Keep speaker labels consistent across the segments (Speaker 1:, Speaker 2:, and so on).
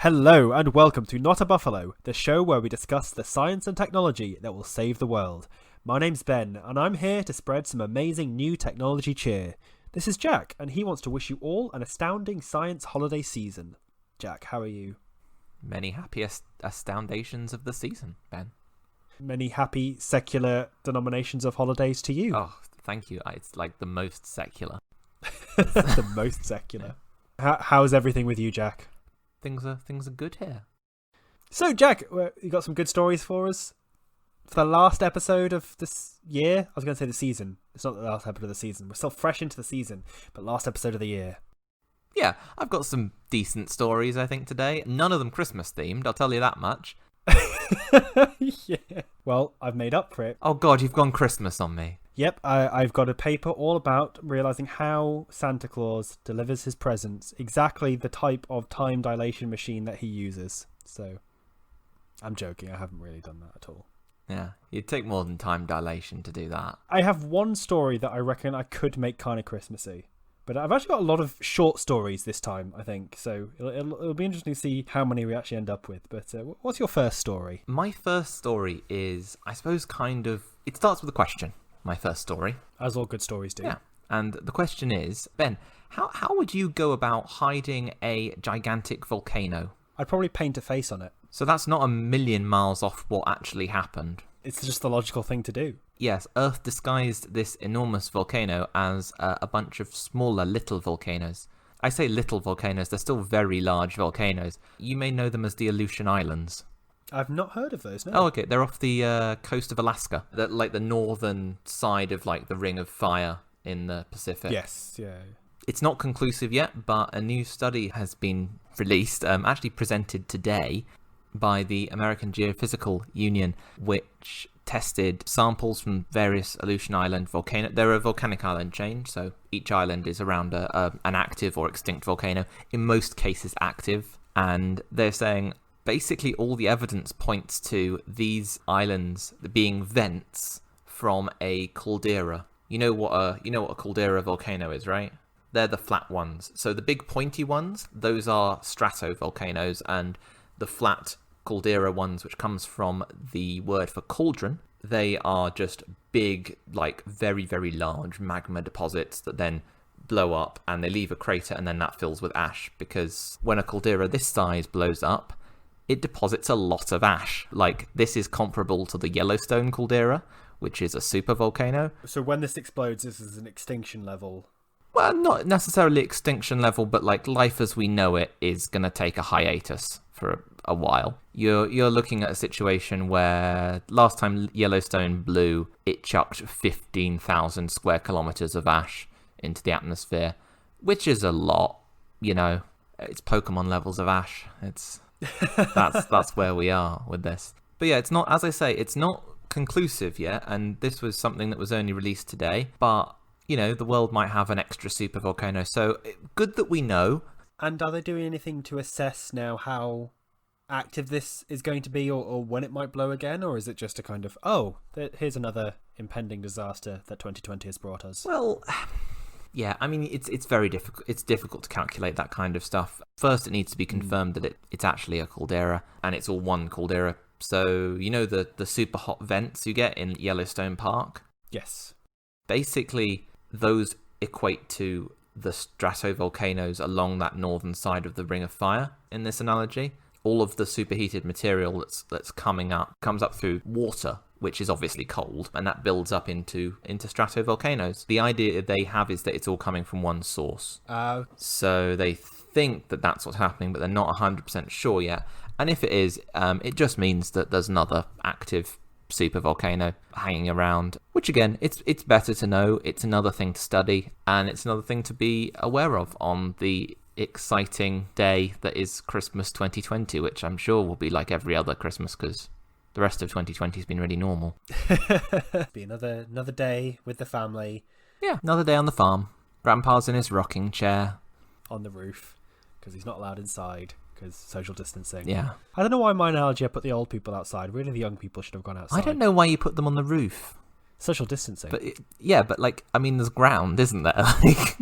Speaker 1: Hello and welcome to Not a Buffalo, the show where we discuss the science and technology that will save the world. My name's Ben, and I'm here to spread some amazing new technology cheer. This is Jack, and he wants to wish you all an astounding science holiday season. Jack, how are you?
Speaker 2: Many happy astoundations of the season, Ben.
Speaker 1: Many happy secular denominations of holidays to you.
Speaker 2: Oh, thank you. It's like the most secular.
Speaker 1: The most secular. How's everything with you, Jack?
Speaker 2: Things are good here.
Speaker 1: So, Jack, you got some good stories for us for the last episode of this year? I was going to say the season. It's not the last episode of the season. We're still fresh into the season, but last episode of the year.
Speaker 2: Yeah, I've got some decent stories, I think, today. None of them Christmas-themed, I'll tell you that much.
Speaker 1: Yeah. Well, I've made up for it.
Speaker 2: Oh, God, you've gone Christmas on me.
Speaker 1: Yep, I've got a paper all about realising how Santa Claus delivers his presents, exactly the type of time dilation machine that he uses. So, I'm joking, I haven't really done that at all.
Speaker 2: Yeah, you'd take more than time dilation to do that.
Speaker 1: I have one story that I reckon I could make kind of Christmassy. But I've actually got a lot of short stories this time, I think. So it'll be interesting to see how many we actually end up with. But what's your first story?
Speaker 2: My first story is, I suppose, it starts with a question, my first story.
Speaker 1: As all good stories do.
Speaker 2: Yeah. And the question is, Ben, how would you go about hiding a gigantic volcano?
Speaker 1: I'd probably paint a face on it.
Speaker 2: So that's not a million miles off what actually happened.
Speaker 1: It's just the logical thing to do.
Speaker 2: Yes, Earth disguised this enormous volcano as a bunch of smaller little volcanoes. I say little volcanoes, they're still very large volcanoes. You may know them as the Aleutian Islands.
Speaker 1: I've not heard of those, no.
Speaker 2: Oh, okay, they're off the coast of Alaska. They're like the northern side of like the Ring of Fire in the Pacific.
Speaker 1: Yes, yeah.
Speaker 2: It's not conclusive yet, but a new study has been released, actually presented today, by the American Geophysical Union, which tested samples from various Aleutian Island volcanoes. They're a volcanic island chain, so each island is around an active or extinct volcano, in most cases active, and they're saying basically all the evidence points to these islands being vents from a caldera. You know what a caldera volcano is, right? They're the flat ones. So the big pointy ones, those are stratovolcanoes, and the flat caldera ones, which comes from the word for cauldron, they are just big, like very, very large magma deposits that then blow up and they leave a crater, and then that fills with ash, because when a caldera this size blows up, it deposits a lot of ash. Like, this is comparable to the Yellowstone caldera, which is a supervolcano.
Speaker 1: So when this explodes, this is an extinction level.
Speaker 2: Well, not necessarily extinction level, but like life as we know it is going to take a hiatus for a while. You're looking at a situation where last time Yellowstone blew, it chucked 15,000 square kilometers of ash into the atmosphere, which is a lot. You know, it's Pokemon levels of ash. That's where we are with this. But yeah, it's not, as I say, it's not conclusive yet, and this was something that was only released today. But you know, the world might have an extra supervolcano, so good that we know.
Speaker 1: And are they doing anything to assess now how active this is going to be, or when it might blow again, or is it just a kind of, here's another impending disaster that 2020 has brought us?
Speaker 2: Well, yeah, I mean, it's very difficult. It's difficult to calculate that kind of stuff. First, it needs to be confirmed that it's actually a caldera, and it's all one caldera. So, you know the super hot vents you get in Yellowstone Park?
Speaker 1: Yes. Basically,
Speaker 2: those equate to the stratovolcanoes along that northern side of the Ring of Fire in this analogy. All of the superheated material that's coming up comes up through water, which is obviously cold, and that builds up into stratovolcanoes. The idea they have is that it's all coming from one source. So they think that that's what's happening, but they're not 100% sure yet. And if it is, it just means that there's another active supervolcano hanging around, which again, it's better to know. It's another thing to study, and it's another thing to be aware of on the exciting day that is Christmas 2020, which I'm sure will be like every other Christmas, because the rest of 2020 has been really normal.
Speaker 1: Be another day with the family.
Speaker 2: Yeah, another day on the farm. Grandpa's in his rocking chair
Speaker 1: on the roof because he's not allowed inside because social distancing.
Speaker 2: Yeah.
Speaker 1: I don't know why my analogy, I put the old people outside. Really, the young people should have gone outside.
Speaker 2: I don't know why you put them on the roof.
Speaker 1: Social distancing.
Speaker 2: But there's ground, isn't there? Like,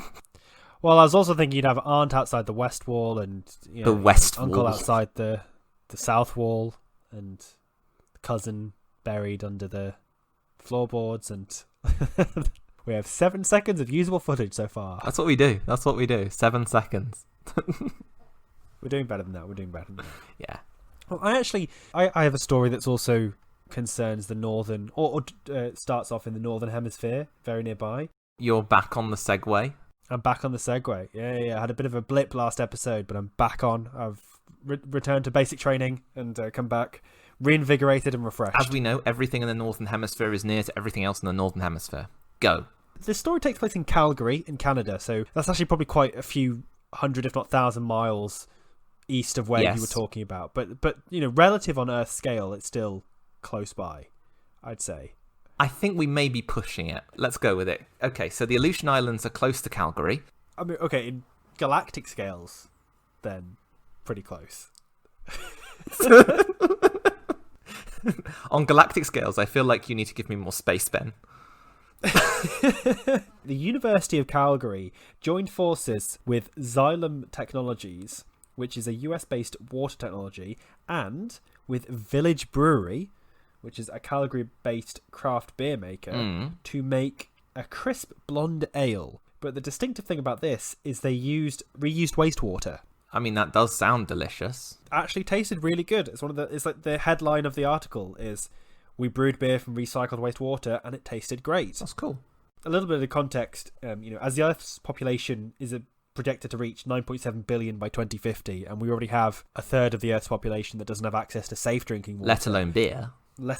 Speaker 1: Well, I was also thinking you'd have aunt outside the west wall, and
Speaker 2: The west
Speaker 1: uncle
Speaker 2: wall.
Speaker 1: outside the south wall, and cousin buried under the floorboards, and we have 7 seconds of usable footage so far.
Speaker 2: That's what we do. 7 seconds.
Speaker 1: We're doing better than that.
Speaker 2: Yeah.
Speaker 1: Well, I have a story that's also concerns the northern, or starts off in the northern hemisphere, very nearby.
Speaker 2: You're back on the segue.
Speaker 1: I'm back on the segue. Yeah. I had a bit of a blip last episode, but I'm back on. I've returned to basic training and come back reinvigorated and refreshed.
Speaker 2: As we know, everything in the northern hemisphere is near to everything else in the northern hemisphere. Go.
Speaker 1: This story takes place in Calgary, in Canada, so that's actually probably quite a few hundred, if not 1,000 miles east of where you were talking about. But relative on Earth scale, it's still close by, I'd say.
Speaker 2: I think we may be pushing it. Let's go with it. Okay, so the Aleutian Islands are close to Calgary.
Speaker 1: I mean, okay, in galactic scales, then pretty close.
Speaker 2: On galactic scales, I feel like you need to give me more space, Ben.
Speaker 1: The University of Calgary joined forces with Xylem Technologies, which is a US-based water technology, and with Village Brewery, which is a Calgary-based craft beer maker, to make a crisp blonde ale. But the distinctive thing about this is they reused wastewater.
Speaker 2: I mean, that does sound delicious.
Speaker 1: Actually tasted really good. It's like the headline of the article is, "We brewed beer from recycled wastewater and it tasted great."
Speaker 2: That's cool.
Speaker 1: A little bit of context, as the Earth's population is projected to reach 9.7 billion by 2050, and we already have a third of the Earth's population that doesn't have access to safe drinking water.
Speaker 2: Let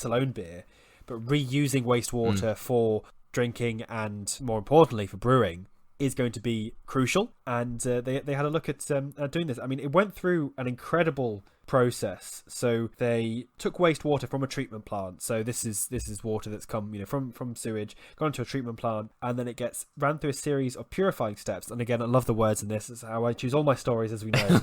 Speaker 2: alone beer.
Speaker 1: But reusing wastewater for drinking and, more importantly, for brewing is going to be crucial. And they had a look at doing this. I mean, it went through an incredible process. So they took wastewater from a treatment plant. So this is water that's come from sewage, gone to a treatment plant, and then it gets ran through a series of purifying steps. And again, I love the words in this. It's how I choose all my stories, as we know.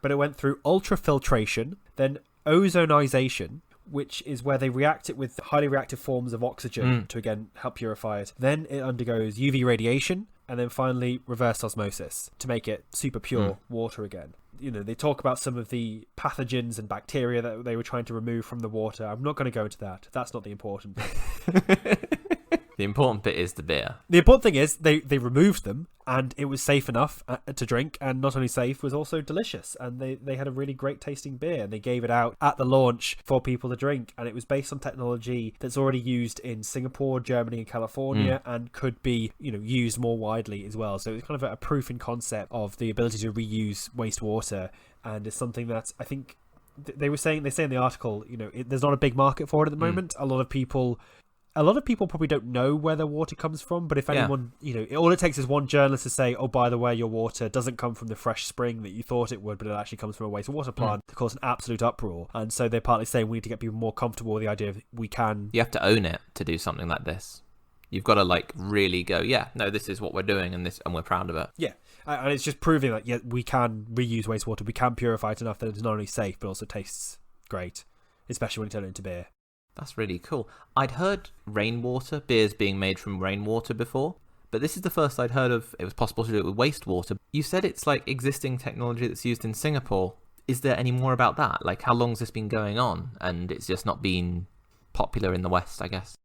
Speaker 1: But it went through ultrafiltration, then ozonization, which is where they react it with highly reactive forms of oxygen to, again, help purify it. Then it undergoes UV radiation, and then finally reverse osmosis to make it super pure water again. They talk about some of the pathogens and bacteria that they were trying to remove from the water. I'm not going to go into that. That's not the important bit.
Speaker 2: The important bit is the beer.
Speaker 1: The important thing is they removed them, and it was safe enough to drink, and not only safe, was also delicious. And they had a really great tasting beer, and they gave it out at the launch for people to drink. And it was based on technology that's already used in Singapore, Germany, and California, and could be used more widely as well. So it's kind of a proof in concept of the ability to reuse wastewater, and it's something that I think they say in the article, there's not a big market for it at the moment. A lot of people probably don't know where their water comes from, but if anyone, all it takes is one journalist to say, "Oh, by the way, your water doesn't come from the fresh spring that you thought it would, but it actually comes from a wastewater plant," to cause an absolute uproar. And so they're partly saying we need to get people more comfortable with the idea of we can.
Speaker 2: You have to own it to do something like this. You've got to really go, yeah, no, this is what we're doing, and we're proud of it.
Speaker 1: Yeah, and it's just proving that we can reuse wastewater, we can purify it enough that it's not only safe but also tastes great, especially when you turn it into beer.
Speaker 2: That's really cool. I'd heard beers being made from rainwater before, but this is the first I'd heard of it was possible to do it with wastewater. You said it's like existing technology that's used in Singapore. Is there any more about that? Like, how long has this been going on? And it's just not been popular in the West, I guess.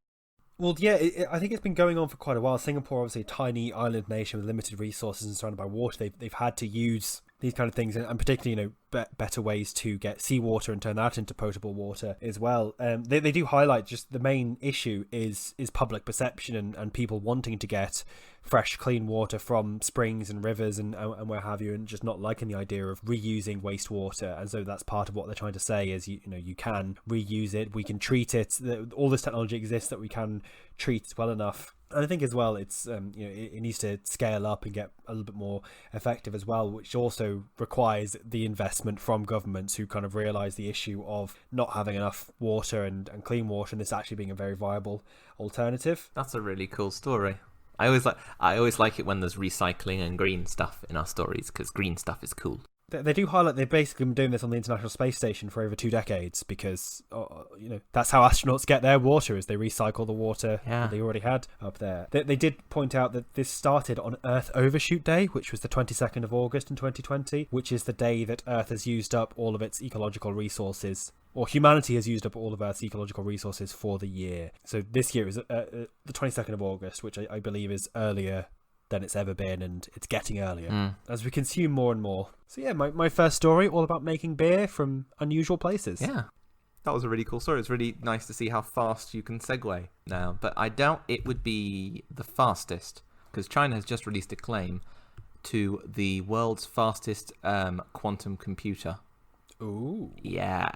Speaker 1: Well, yeah, I think it's been going on for quite a while. Singapore, obviously a tiny island nation with limited resources and surrounded by water. They've had to use these kind of things, and particularly, better ways to get seawater and turn that into potable water as well. They do highlight just the main issue is public perception and people wanting to get fresh, clean water from springs and rivers and where have you, and just not liking the idea of reusing wastewater. And so that's part of what they're trying to say is, you can reuse it, we can treat it. All this technology exists that we can treat well enough. And I think as well, it's it needs to scale up and get a little bit more effective as well, which also requires the investment from governments who kind of realise the issue of not having enough water and clean water, and this actually being a very viable alternative.
Speaker 2: That's a really cool story. I always like it when there's recycling and green stuff in our stories, because green stuff is cool.
Speaker 1: They do highlight they've basically been doing this on the International Space Station for over 2 decades because, that's how astronauts get their water, is they recycle the water that they already had up there. They did point out that this started on Earth Overshoot Day, which was the 22nd of August in 2020, which is the day that Earth has used up all of its ecological resources, or humanity has used up all of Earth's ecological resources for the year. So this year is the 22nd of August, which I believe is earlier than it's ever been, and it's getting earlier as we consume more and more. So yeah, my first story, all about making beer from unusual places.
Speaker 2: Yeah, that was a really cool story. It's really nice to see how fast you can segue now, but I doubt it would be the fastest, because China has just released a claim to the world's fastest quantum computer.
Speaker 1: Ooh.
Speaker 2: Yeah.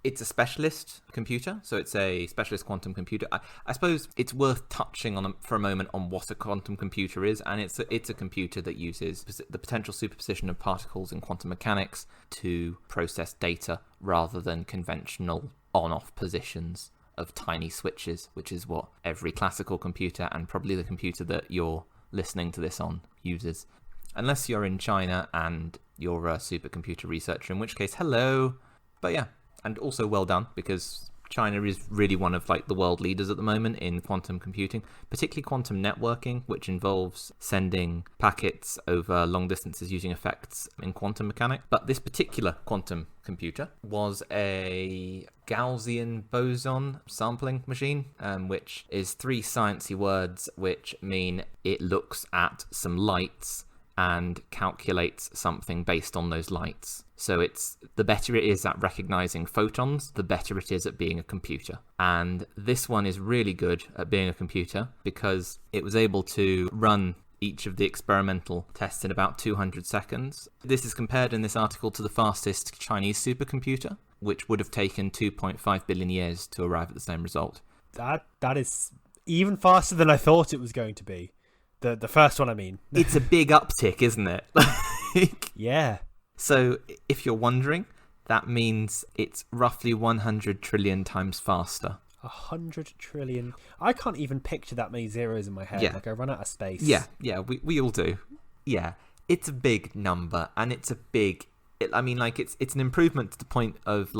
Speaker 2: It's a specialist computer, so it's a specialist quantum computer. I suppose it's worth touching on for a moment on what a quantum computer is, and it's a computer that uses the potential superposition of particles in quantum mechanics to process data rather than conventional on-off positions of tiny switches, which is what every classical computer and probably the computer that you're listening to this on uses. Unless you're in China and you're a supercomputer researcher, in which case, hello. But yeah. And also well done, because China is really one of the world leaders at the moment in quantum computing, particularly quantum networking, which involves sending packets over long distances using effects in quantum mechanics. But this particular quantum computer was a Gaussian boson sampling machine, which is 3 sciencey words which mean it looks at some lights and calculates something based on those lights. So it's the better it is at recognizing photons, the better it is at being a computer. And this one is really good at being a computer because it was able to run each of the experimental tests in about 200 seconds. This is compared in this article to the fastest Chinese supercomputer, which would have taken 2.5 billion years to arrive at the same result.
Speaker 1: That is even faster than I thought it was going to be. The first one, I mean.
Speaker 2: It's a big uptick, isn't it?
Speaker 1: Yeah.
Speaker 2: So if you're wondering, that means it's roughly 100 trillion times faster.
Speaker 1: 100 trillion. I can't even picture that many zeros in my head.
Speaker 2: Yeah.
Speaker 1: Like, I run out of space.
Speaker 2: Yeah, we all do. Yeah, it's a big number, and it's a big... it's an improvement to the point of,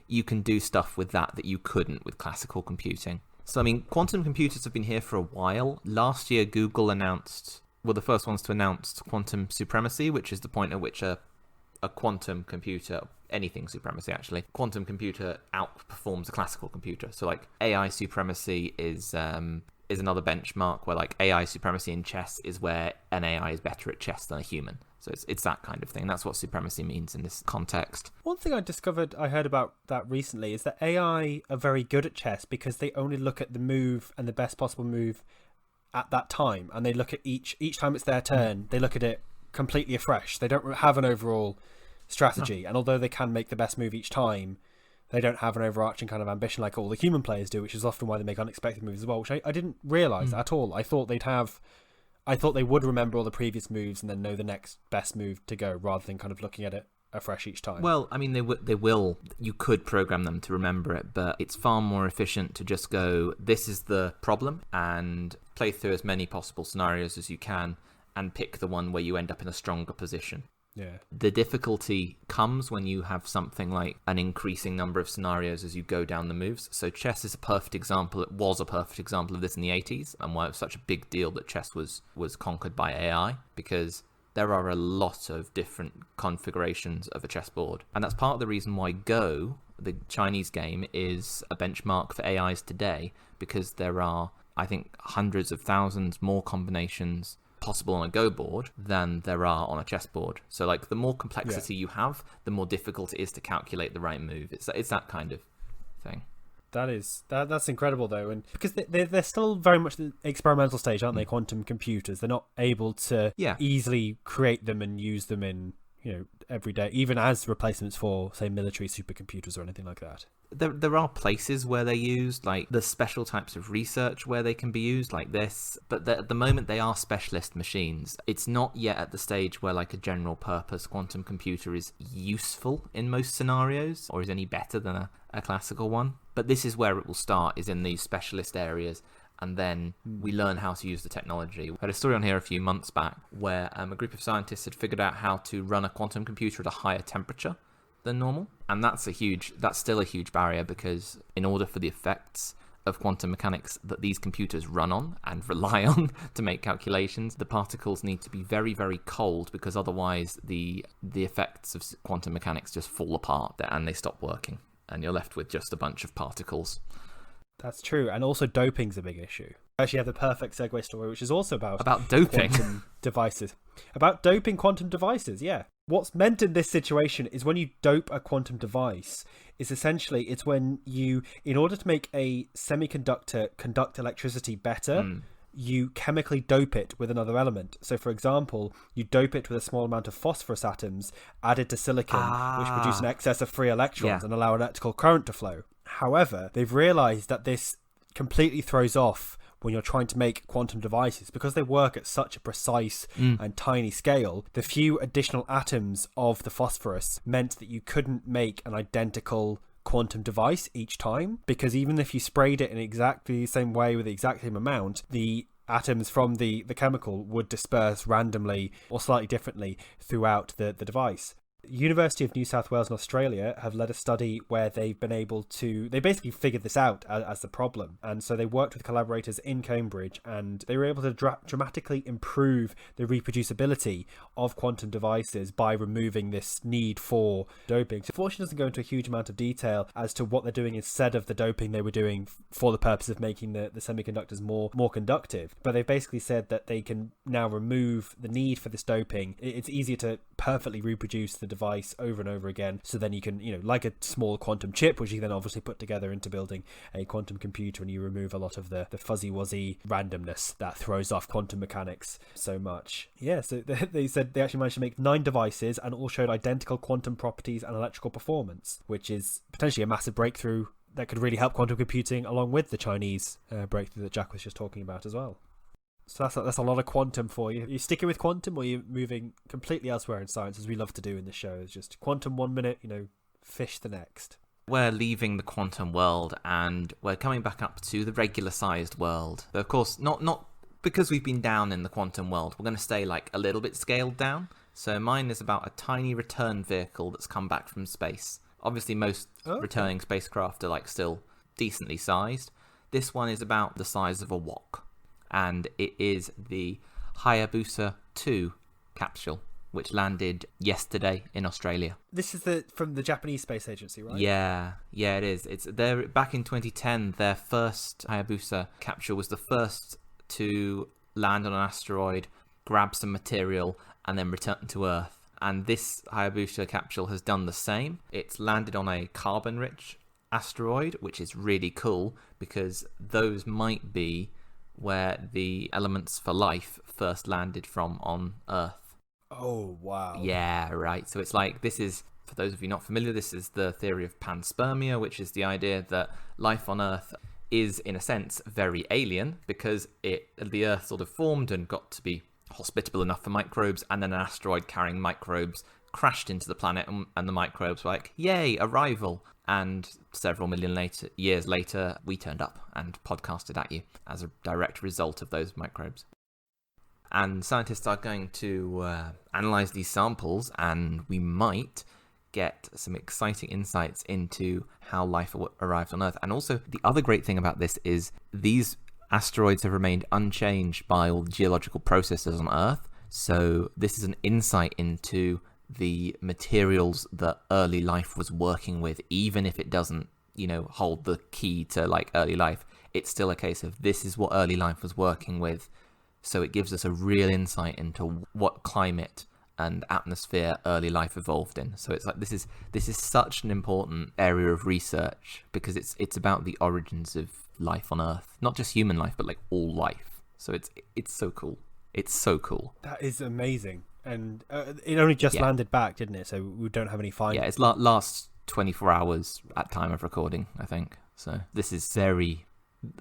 Speaker 2: you can do stuff with that you couldn't with classical computing. So, quantum computers have been here for a while. Last year, Google announced... were the first ones to announce quantum supremacy, which is the point at which a quantum computer, anything supremacy actually, quantum computer outperforms a classical computer. So AI supremacy is another benchmark where AI supremacy in chess is where an AI is better at chess than a human. So it's that kind of thing. That's what supremacy means in this context.
Speaker 1: One thing I heard about that recently is that AI are very good at chess because they only look at the move and the best possible move at that time, and they look at each time it's their turn, they look at it completely afresh. They don't have an overall strategy, and although they can make the best move each time, they don't have an overarching kind of ambition like all the human players do, which is often why they make unexpected moves as well, which I didn't realise at all. I thought they would remember all the previous moves and then know the next best move to go, rather than kind of looking at it afresh each time.
Speaker 2: Well, they will. You could program them to remember it, but it's far more efficient to just go, this is the problem, and play through as many possible scenarios as you can, and pick the one where you end up in a stronger position.
Speaker 1: Yeah.
Speaker 2: The difficulty comes when you have something like an increasing number of scenarios as you go down the moves. So chess is a perfect example. It was a perfect example of this in the 80s, and why it was such a big deal that chess was conquered by AI, because there are a lot of different configurations of a chessboard. And that's part of the reason why Go, the Chinese game, is a benchmark for AIs today, because there are, I think, hundreds of thousands more combinations possible on a Go board than there are on a chessboard. So the more complexity you have, the more difficult it is to calculate the right move. It's that kind of thing.
Speaker 1: That's incredible though, and because they're still very much in the experimental stage, aren't they? Quantum computers, they're not able to easily create them and use them in every day, even as replacements for, say, military supercomputers or anything like that.
Speaker 2: There are places where they're used, the special types of research where they can be used, like this, but at the moment they are specialist machines. It's not yet at the stage where a general purpose quantum computer is useful in most scenarios, or is any better than a classical one. But this is where it will start, is in these specialist areas. and then we learn how to use the technology. I had a story on here a few months back where a group of scientists had figured out how to run a quantum computer at a higher temperature than normal. And that's still a huge barrier, because in order for the effects of quantum mechanics that these computers run on and rely on to make calculations, the particles need to be very, very cold, because otherwise the effects of quantum mechanics just fall apart and they stop working, and you're left with just a bunch of particles.
Speaker 1: That's true, and also doping's a big issue. I actually have the perfect segue story, which is also about
Speaker 2: doping
Speaker 1: quantum devices. About doping quantum devices, yeah. What's meant in this situation is when you dope a quantum device, it's when you, in order to make a semiconductor conduct electricity better, you chemically dope it with another element. So, for example, you dope it with a small amount of phosphorus atoms added to silicon, which produce an excess of free electrons and allow electrical current to flow. However, they've realized that this completely throws off when you're trying to make quantum devices, because they work at such a precise and tiny scale. The few additional atoms of the phosphorus meant that you couldn't make an identical quantum device each time, because even if you sprayed it in exactly the same way with the exact same amount, the atoms from the chemical would disperse randomly or slightly differently throughout the device. University of New South Wales in Australia have led a study where they've been able to, they basically figured this out as the problem, and so they worked with collaborators in Cambridge, and they were able to dramatically improve the reproducibility of quantum devices by removing this need for doping. So fortunately, doesn't go into a huge amount of detail as to what they're doing instead of the doping they were doing for the purpose of making the semiconductors more conductive, but they've basically said that they can now remove the need for this doping. It's easier to perfectly reproduce the device over and over again, so then you can, like a small quantum chip, which you then obviously put together into building a quantum computer, and you remove a lot of the fuzzy wuzzy randomness that throws off quantum mechanics so much. Yeah, so they said they actually managed to make 9 devices and all showed identical quantum properties and electrical performance, which is potentially a massive breakthrough that could really help quantum computing, along with the Chinese breakthrough that Jack was just talking about as well. So that's a lot of quantum for you. Are you sticking with quantum, or are you moving completely elsewhere in science, as we love to do in this show? It's just quantum 1 minute, fish the next.
Speaker 2: We're leaving the quantum world and we're coming back up to the regular sized world. But of course, not because we've been down in the quantum world. We're going to stay like a little bit scaled down. So mine is about a tiny return vehicle that's come back from space. Obviously, most returning spacecraft are like still decently sized. This one is about the size of a wok. And it is the Hayabusa 2 capsule, which landed yesterday in Australia.
Speaker 1: This is from the Japanese Space Agency, right?
Speaker 2: Yeah, it is. It's back in 2010. Their first Hayabusa capsule was the first to land on an asteroid, grab some material, and then return to Earth. And this Hayabusa capsule has done the same. It's landed on a carbon-rich asteroid, which is really cool, because those might be where the elements for life first landed from on Earth.
Speaker 1: Oh, wow.
Speaker 2: Yeah, right. So it's like, this is, for those of you not familiar, this is the theory of panspermia, which is the idea that life on Earth is, in a sense, very alien, because the Earth sort of formed and got to be hospitable enough for microbes, and then an asteroid carrying microbes crashed into the planet, and the microbes were like, yay, arrival. And several million years later, we turned up and podcasted at you as a direct result of those microbes. And scientists are going to analyze these samples, and we might get some exciting insights into how life arrived on Earth. And also, the other great thing about this is these asteroids have remained unchanged by all the geological processes on Earth. So this is an insight into the materials that early life was working with, even if it doesn't, hold the key to like early life. It's still a case of this is what early life was working with. So it gives us a real insight into what climate and atmosphere early life evolved in. So it's like this is such an important area of research, because it's about the origins of life on Earth, not just human life, but like all life. So it's so cool. It's so cool.
Speaker 1: That is amazing. And it only just landed back, didn't it? So we don't have any findings.
Speaker 2: Yeah, it's last 24 hours at time of recording, I think. So this is very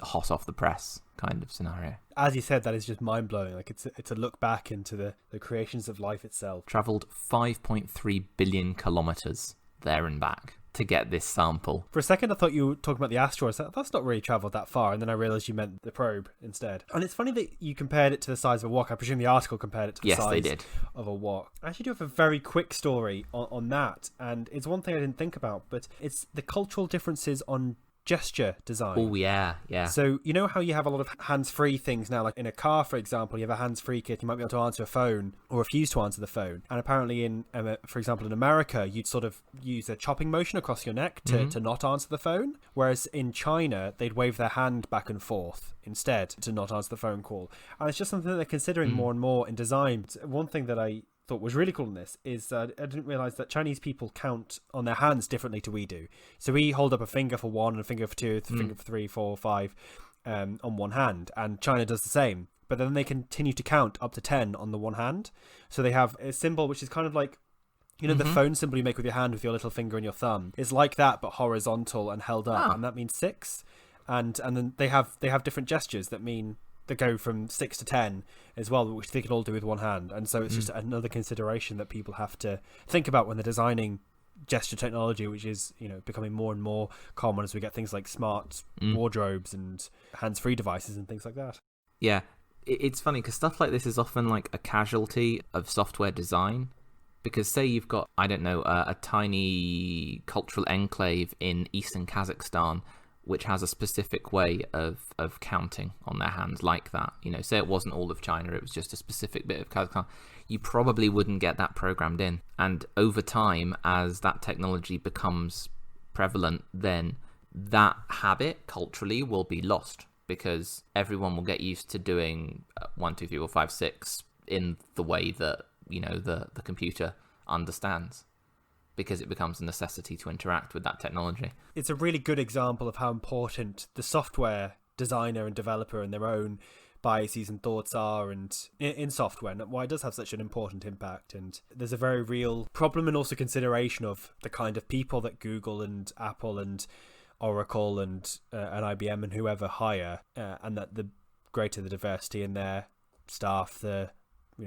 Speaker 2: hot off the press kind of scenario.
Speaker 1: As you said, that is just mind-blowing. Like it's a look back into the creations of life itself.
Speaker 2: Travelled 5.3 billion kilometres there and back. to get this sample.
Speaker 1: For a second, I thought you were talking about the asteroids. That's not really travelled that far, and then I realised you meant the probe instead. And it's funny that you compared it to the size of a wok. I presume the article compared it to the size of a wok. I actually do have a very quick story on that, and it's one thing I didn't think about, but it's the cultural differences on gesture design.
Speaker 2: Oh, yeah.
Speaker 1: So you know how you have a lot of hands-free things now, like in a car, for example, you have a hands-free kit, you might be able to answer a phone or refuse to answer the phone. And apparently for example, in America, you'd sort of use a chopping motion across your neck to not answer the phone. Whereas in China, they'd wave their hand back and forth instead to not answer the phone call. And it's just something that they're considering more and more in design. One thing that I thought was really cool in this is I didn't realize that Chinese people count on their hands differently to we do. So we hold up a finger for 1 and a finger for 2, a finger for 3, 4, 5 on one hand, and China does the same. But then they continue to count up to 10 on the one hand. So they have a symbol which is kind of like, you know, the phone symbol you make with your hand with your little finger and your thumb is like that, but horizontal and held up, and that means 6. And then they have different gestures that mean that go from 6 to 10 as well, which they could all do with one hand. And so it's just another consideration that people have to think about when they're designing gesture technology, which is, you know, becoming more and more common as we get things like smart wardrobes and hands-free devices and things like that.
Speaker 2: Yeah, it's funny because stuff like this is often like a casualty of software design. Because say you've got, I don't know, a tiny cultural enclave in eastern Kazakhstan which has a specific way of counting on their hands like that. You know, say it wasn't all of China, it was just a specific bit of Kazakhstan. You probably wouldn't get that programmed in. And over time, as that technology becomes prevalent, then that habit culturally will be lost because everyone will get used to doing 1, 2, 3, 4, 5, 6 in the way that, you know, the computer understands, because it becomes a necessity to interact with that technology. It's
Speaker 1: a really good example of how important the software designer and developer and their own biases and thoughts are, and in software, and why it does have such an important impact. And there's a very real problem and also consideration of the kind of people that Google and Apple and Oracle and IBM and whoever hire, and that the greater the diversity in their staff, the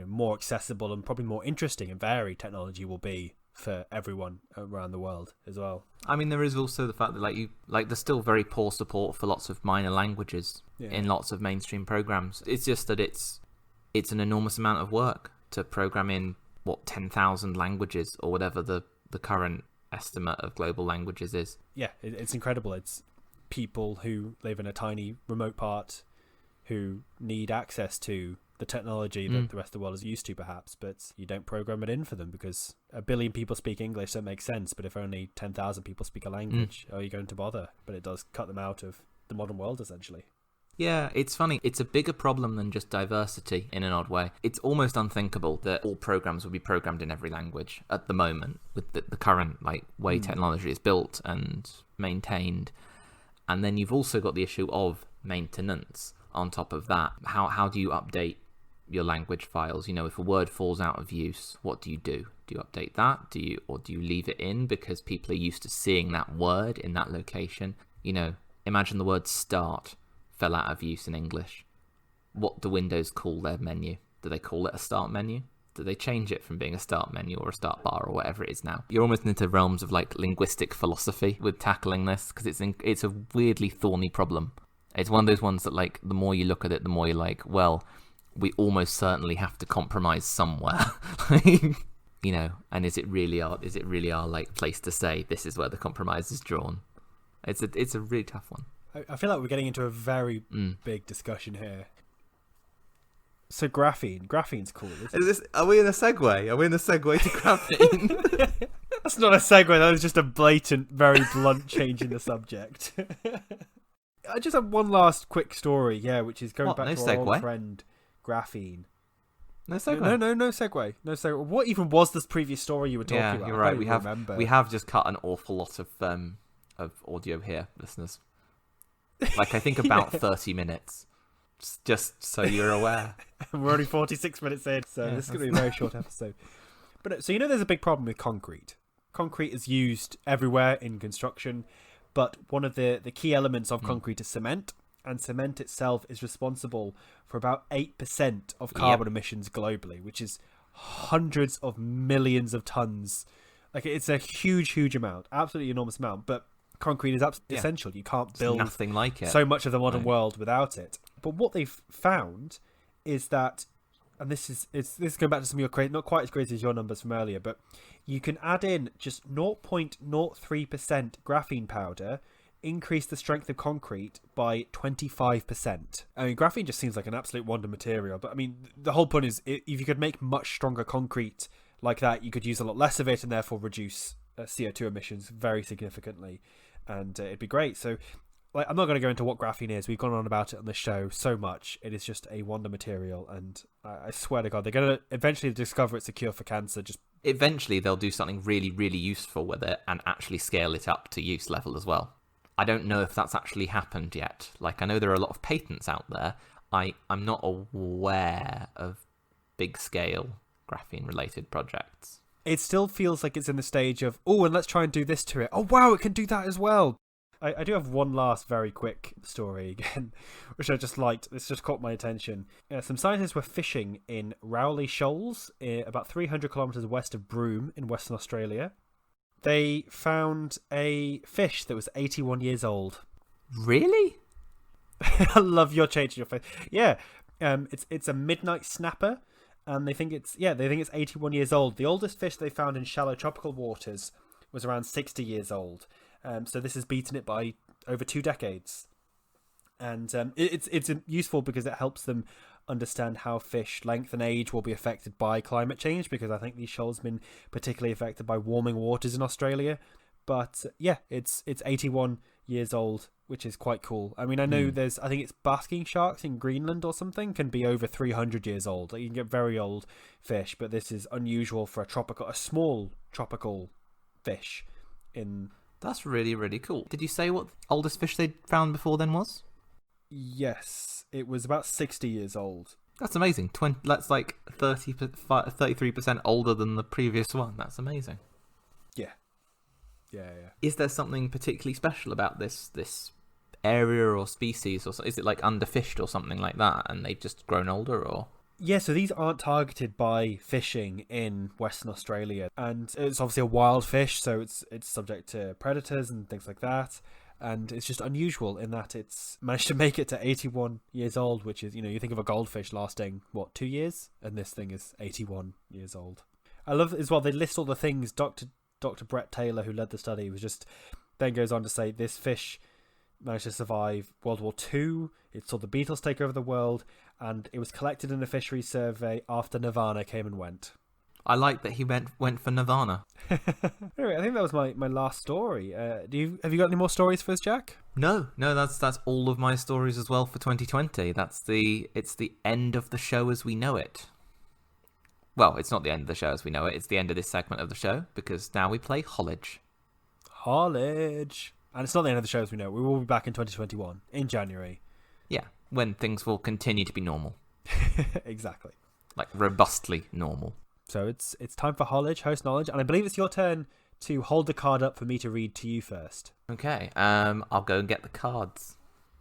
Speaker 1: more accessible and probably more interesting and varied technology will be for everyone around the world as well.
Speaker 2: I mean, there is also the fact that there's still very poor support for lots of minor languages in lots of mainstream programs. It's just that it's an enormous amount of work to program in 10,000 languages or whatever the current estimate of global languages is.
Speaker 1: Yeah, it's incredible. It's people who live in a tiny remote part who need access to the technology that the rest of the world is used to, perhaps, but you don't program it in for them because 1 billion people speak English, so it makes sense. But if only 10,000 people speak a language, are you going to bother? But it does cut them out of the modern world, essentially.
Speaker 2: Yeah, it's funny. It's a bigger problem than just diversity in an odd way. It's almost unthinkable that all programs will be programmed in every language at the moment with the current way technology is built and maintained. And then you've also got the issue of maintenance on top of that. How do you update your language files? If a word falls out of use, what do? Do you update that? Do you leave it in because people are used to seeing that word in that location? Imagine the word start fell out of use in English. What do Windows call their menu? Do they call it a start menu? Do they change it from being a start menu or a start bar or whatever it is now? You're almost into realms of linguistic philosophy with tackling this, because it's a weirdly thorny problem. It's one of those ones that the more you look at it, the more you're like, well, we almost certainly have to compromise somewhere. And is it really our place to say this is where the compromise is drawn? It's a really tough one.
Speaker 1: I feel like we're getting into a very big discussion here. So graphene's cool.
Speaker 2: Are we in a segue? Are we in a segue to graphene?
Speaker 1: That's not a segue. That was just a blatant, very blunt change in the subject. I just have one last quick story, which is going back to our old friend Graphene.
Speaker 2: No segue.
Speaker 1: No segue. No segue. What even was this previous story you were talking about?
Speaker 2: Yeah, you're right. We have just cut an awful lot of audio here, listeners. I think about 30 minutes. Just so you're aware.
Speaker 1: We're only 46 minutes in, so this is going to be a very short episode. But so there's a big problem with concrete. Concrete is used everywhere in construction, but one of the key elements of concrete is cement, and cement itself is responsible for about 8% of carbon emissions globally, which is hundreds of millions of tons Like, it's a huge amount, absolutely enormous amount, but concrete is absolutely essential. You can't build
Speaker 2: nothing like it.
Speaker 1: so much of the modern world without it. But what they've found is that, and this is going back to some of your not quite as crazy as your numbers from earlier, but you can add in just 0.03% graphene powder, increase the strength of concrete by 25%. I mean, graphene just seems like an absolute wonder material, but I mean, the whole point is if you could make much stronger concrete like that, you could use a lot less of it and therefore reduce CO2 emissions very significantly, and it'd be great. So, like, I'm not going to go into what graphene is. We've gone on about it on the show so much. It is just a wonder material, and I swear to God, they're going to eventually discover it's a cure for cancer. Just
Speaker 2: eventually, they'll do something really useful with it and actually scale it up to use level as well. I don't know if that's actually happened yet. Like, I know there are a lot of patents out there. I'm not aware of big scale graphene related projects.
Speaker 1: It still feels like it's in the stage of, oh, and let's try and do this to it. Oh, wow, it can do that as well. I do have one last very quick story again, which I just liked. This just caught my attention. Some scientists were fishing in Rowley Shoals, about 300 kilometres west of Broome in Western Australia. They found a fish that was 81 years old.
Speaker 2: Really?
Speaker 1: I love your change in your face. Yeah, it's a midnight snapper, and they think it's 81 years old. The oldest fish they found in shallow tropical waters was around 60 years old. So this has beaten it by over 2 decades. And it's useful because it helps them understand how fish length and age will be affected by climate change, because I think these shoals have been particularly affected by warming waters in Australia. But yeah, it's 81 years old, which is quite cool. I mean, I know I think it's basking sharks in Greenland or something can be over 300 years old. Like, you can get very old fish, but this is unusual for a small tropical fish in...
Speaker 2: That's really cool. Did you say what the oldest fish they'd found before then was?
Speaker 1: Yes, it was about 60 years old.
Speaker 2: That's amazing. That's like 33% older than the previous one. That's amazing.
Speaker 1: Yeah.
Speaker 2: Is there something particularly special about this area or species, or is it like underfished or something like that, and they've just grown older, or?
Speaker 1: Yeah, so these aren't targeted by fishing in Western Australia, and it's obviously a wild fish, so it's subject to predators and things like that, and it's just unusual in that it's managed to make it to 81 years old, which is, you think of a goldfish lasting, 2 years? And this thing is 81 years old. I love as well, they list all the things. Dr. Brett Taylor, who led the study, then goes on to say this fish managed to survive World War II. It saw the beetles take over the world, and it was collected in a fisheries survey after Nirvana came and went.
Speaker 2: I like that he went for Nirvana.
Speaker 1: Anyway, I think that was my last story. Have you got any more stories for us, Jack?
Speaker 2: No, that's all of my stories as well for 2020. It's the end of the show as we know it. Well, it's not the end of the show as we know it. It's the end of this segment of the show, because now we play Hollage.
Speaker 1: Hollage. And it's not the end of the show as we know it. We will be back in 2021, in January.
Speaker 2: Yeah, when things will continue to be normal.
Speaker 1: Exactly.
Speaker 2: Like, robustly normal.
Speaker 1: So it's time for Hollage, Host Knowledge, and I believe it's your turn to hold the card up for me to read to you first.
Speaker 2: Okay, I'll go and get the cards.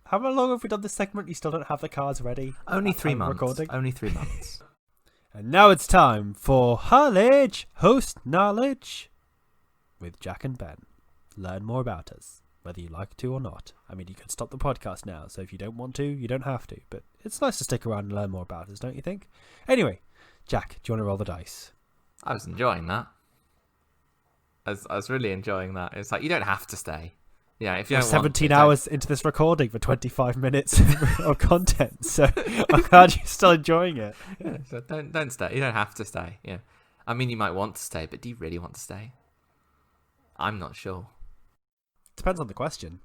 Speaker 1: How long have we done this segment? You still don't have the cards ready?
Speaker 2: Only 3 months.
Speaker 1: Recording?
Speaker 2: Only 3 months.
Speaker 1: And now it's time for Hollage, Host Knowledge, with Jack and Ben. Learn more about us, whether you like to or not. I mean, you can stop the podcast now, so if you don't want to, you don't have to. But it's nice to stick around and learn more about us, don't you think? Anyway, Jack, do you want to roll the dice?
Speaker 2: I was enjoying that. I was really enjoying that. It's like, you don't have to stay. Yeah, if you don't
Speaker 1: 17 hours into this recording for 25 minutes of content, so I'm glad you're still enjoying it.
Speaker 2: Yeah, so don't stay. You don't have to stay. Yeah, I mean, you might want to stay, but do you really want to stay? I'm not sure.
Speaker 1: Depends on the question.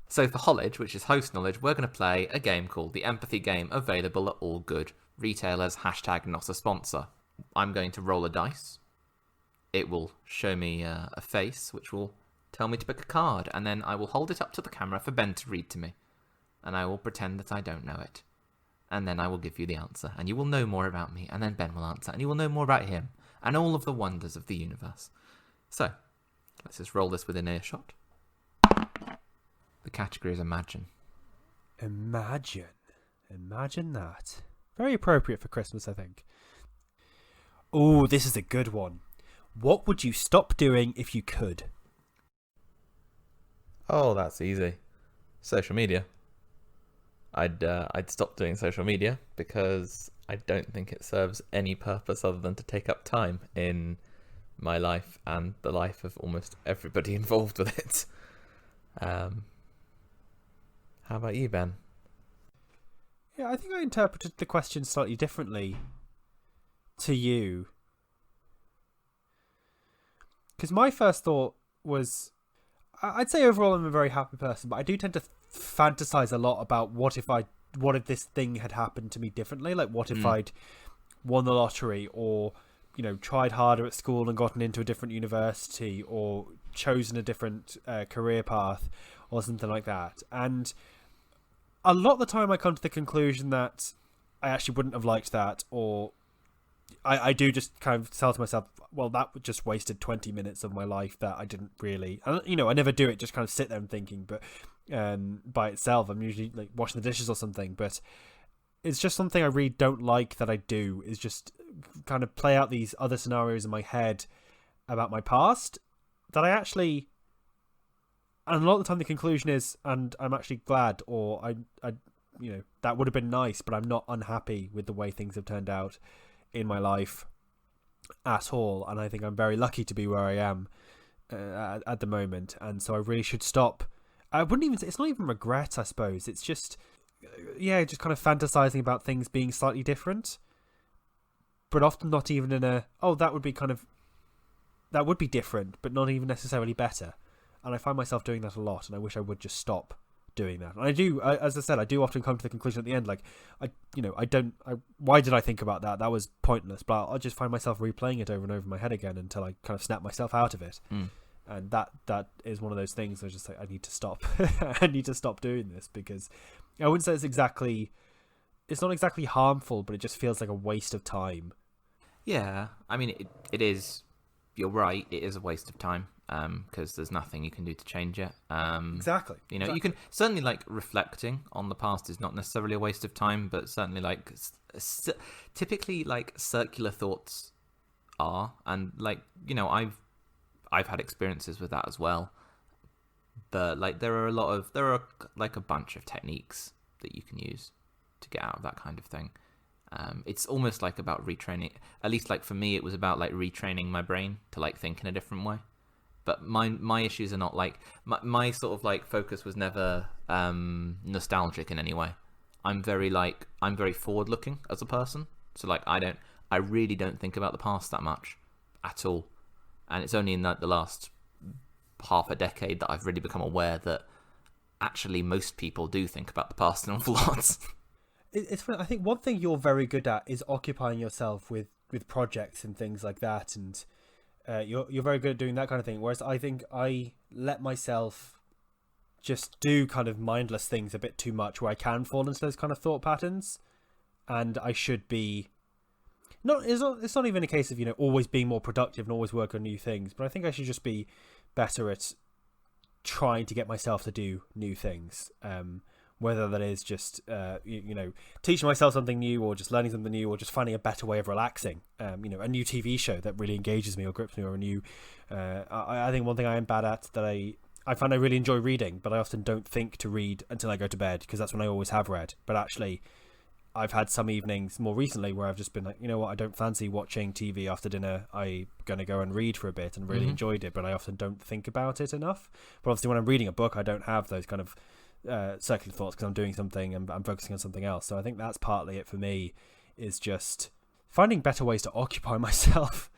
Speaker 2: So for Hollage, which is Host Knowledge, we're going to play a game called the Empathy Game, available at all good retailers. # not a sponsor. I'm going to roll a dice. It will show me a face, which will tell me to pick a card, and then I will hold it up to the camera for Ben to read to me, and I will pretend that I don't know it, and then I will give you the answer, and you will know more about me, and then Ben will answer, and you will know more about him, and all of the wonders of the universe. So, let's just roll this within earshot. The category is Imagine.
Speaker 1: Imagine that. Very appropriate for Christmas, I think. Oh, this is a good one. What would you stop doing if you could?
Speaker 2: Oh, that's easy. Social media. I'd stop doing social media because I don't think it serves any purpose other than to take up time in my life and the life of almost everybody involved with it. How about you, Ben?
Speaker 1: Yeah, I think I interpreted the question slightly differently to you. Because my first thought was, I'd say overall I'm a very happy person, but I do tend to fantasize a lot about what if this thing had happened to me differently? Like, what if I'd won the lottery, or, you know, tried harder at school and gotten into a different university, or chosen a different career path, or something like that. And a lot of the time I come to the conclusion that I actually wouldn't have liked that, or I do just kind of tell to myself, well, that just wasted 20 minutes of my life that I didn't really, you know, I never do it, just kind of sit there and thinking, but by itself, I'm usually like washing the dishes or something, but it's just something I really don't like that I do, is just kind of play out these other scenarios in my head about my past that I actually, and a lot of the time the conclusion is, and I'm actually glad, or I you know, that would have been nice, but I'm not unhappy with the way things have turned out in my life at all, and I think I'm very lucky to be where I am at the moment, and so I really should stop. I wouldn't even say, it's not even regret, I suppose, it's just just kind of fantasizing about things being slightly different, but often not even in a, that would be different, but not even necessarily better. And I find myself doing that a lot, and I wish I would just stop doing that. And I do, as I said, I do often come to the conclusion at the end, like, why did I think about that? That was pointless. But I'll just find myself replaying it over and over in my head again until I kind of snap myself out of it. And that is one of those things I just like, I need to stop. I need to stop doing this, because I wouldn't say it's not exactly harmful, but it just feels like a waste of time.
Speaker 2: Yeah, I mean, it is, you're right, it is a waste of time. Because there's nothing you can do to change it.
Speaker 1: Exactly.
Speaker 2: You know, you can certainly, like, reflecting on the past is not necessarily a waste of time, but certainly, like, typically, like, circular thoughts are, and, like, you know, I've had experiences with that as well. But, like, there are like a bunch of techniques that you can use to get out of that kind of thing. It's almost like about retraining. At least, like, for me, it was about, like, retraining my brain to, like, think in a different way. But my issues are not, like, my sort of, like, focus was never nostalgic in any way. I'm very forward looking as a person. So, like, I really don't think about the past that much at all. And it's only in, like, the last half a decade that I've really become aware that actually most people do think about the past an awful lot.
Speaker 1: It's funny. I think one thing you're very good at is occupying yourself with projects and things like that, and you're very good at doing that kind of thing, whereas I think I let myself just do kind of mindless things a bit too much, where I can fall into those kind of thought patterns, and I should be it's not even a case of, you know, always being more productive and always work on new things, but I think I should just be better at trying to get myself to do new things, whether that is just teaching myself something new, or just learning something new, or just finding a better way of relaxing, a new TV show that really engages me or grips me, or a new I think one thing I am bad at, that I find I really enjoy reading, but I often don't think to read until I go to bed, because that's when I always have read. But actually, I've had some evenings more recently where I've just been like, you know what, I don't fancy watching TV after dinner, I'm going to go and read for a bit, and really enjoyed it, but I often don't think about it enough. But obviously when I'm reading a book, I don't have those kind of circular thoughts, because I'm doing something and I'm focusing on something else. So I think that's partly it for me, is just finding better ways to occupy myself,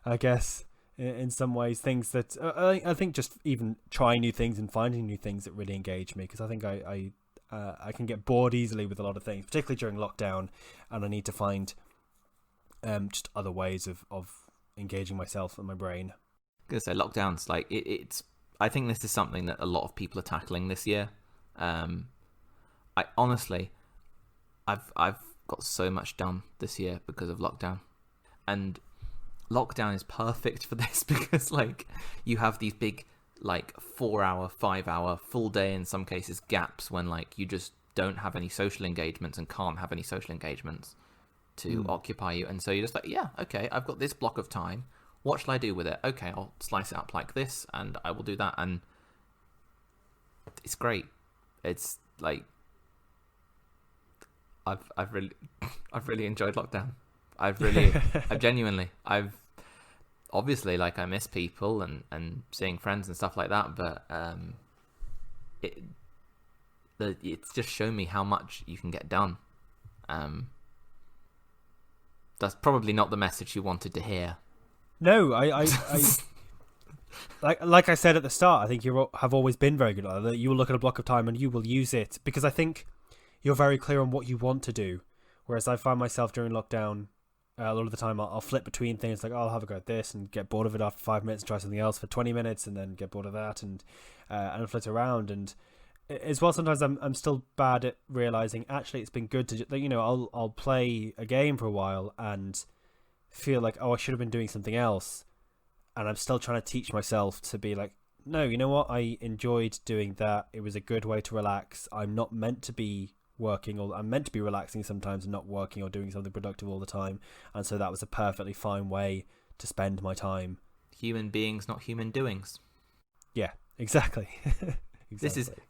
Speaker 1: I guess, in some ways. Things that I think just even trying new things and finding new things that really engage me, because I think I can get bored easily with a lot of things, particularly during lockdown, and I need to find just other ways of engaging myself and my brain.
Speaker 2: I was gonna say, lockdown's like it's. I think this is something that a lot of people are tackling this year. I honestly, I've got so much done this year because of lockdown, and lockdown is perfect for this because, like, you have these big, like, 4-hour, 5-hour, full day in some cases gaps when, like, you just don't have any social engagements and can't have any social engagements to occupy you, and so you're just like, yeah, okay, I've got this block of time. What shall I do with it? Okay, I'll slice it up like this, and I will do that, and it's great. It's like I've really enjoyed lockdown. I've genuinely, obviously, like, I miss people and seeing friends and stuff like that, but it's just shown me how much you can get done. That's probably not the message you wanted to hear.
Speaker 1: No, I like I said at the start, I think you have always been very good at that. You will look at a block of time and you will use it, because I think you're very clear on what you want to do. Whereas I find myself during lockdown, a lot of the time I'll flip between things, like, oh, I'll have a go at this and get bored of it after 5 minutes and try something else for 20 minutes and then get bored of that and flit around. And as well, sometimes I'm still bad at realizing, actually, it's been good to, I'll play a game for a while and feel like, oh, I should have been doing something else. And I'm still trying to teach myself to be like, no, you know what? I enjoyed doing that. It was a good way to relax. I'm not meant to be working, or I'm meant to be relaxing sometimes and not working or doing something productive all the time. And so that was a perfectly fine way to spend my time.
Speaker 2: Human beings, not human doings.
Speaker 1: Yeah, exactly.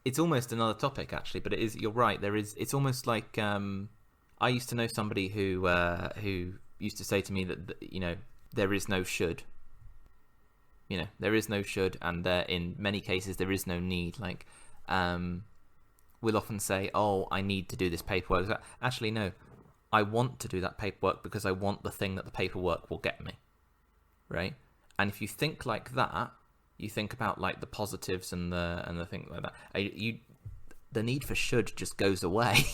Speaker 2: It's almost another topic, actually, but you're right. It's almost like, I used to know somebody who used to say to me that, there is no should. There is no should, and in many cases there is no need. Like, we'll often say, oh, I need to do this paperwork. Actually, no, I want to do that paperwork because I want the thing that the paperwork will get me, right? And if you think like that, you think about, like, the positives and the thing like that. The need for should just goes away.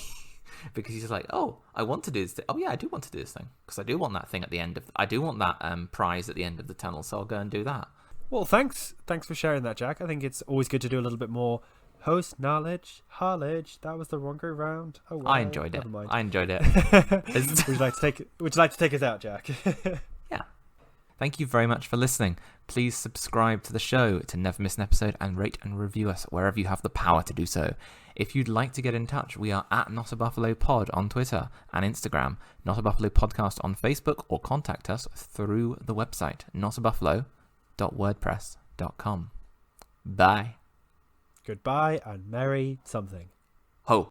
Speaker 2: Because he's like, oh, I want to do this thing. Oh yeah, I do want to do this thing, because I do want that thing at the end of. I do want that prize at the end of the tunnel, so I'll go and do that.
Speaker 1: Well, thanks for sharing that, Jack. I think it's always good to do a little bit more host knowledge. That was the wrong way round. Oh, well,
Speaker 2: I enjoyed it.
Speaker 1: Would you like to take us out, Jack?
Speaker 2: Yeah. Thank you very much for listening. Please subscribe to the show to never miss an episode, and rate and review us wherever you have the power to do so. If you'd like to get in touch, we are at Not a Buffalo Pod on Twitter and Instagram, Not a Buffalo Podcast on Facebook, or contact us through the website, notabuffalo.wordpress.com. Bye.
Speaker 1: Goodbye and merry something.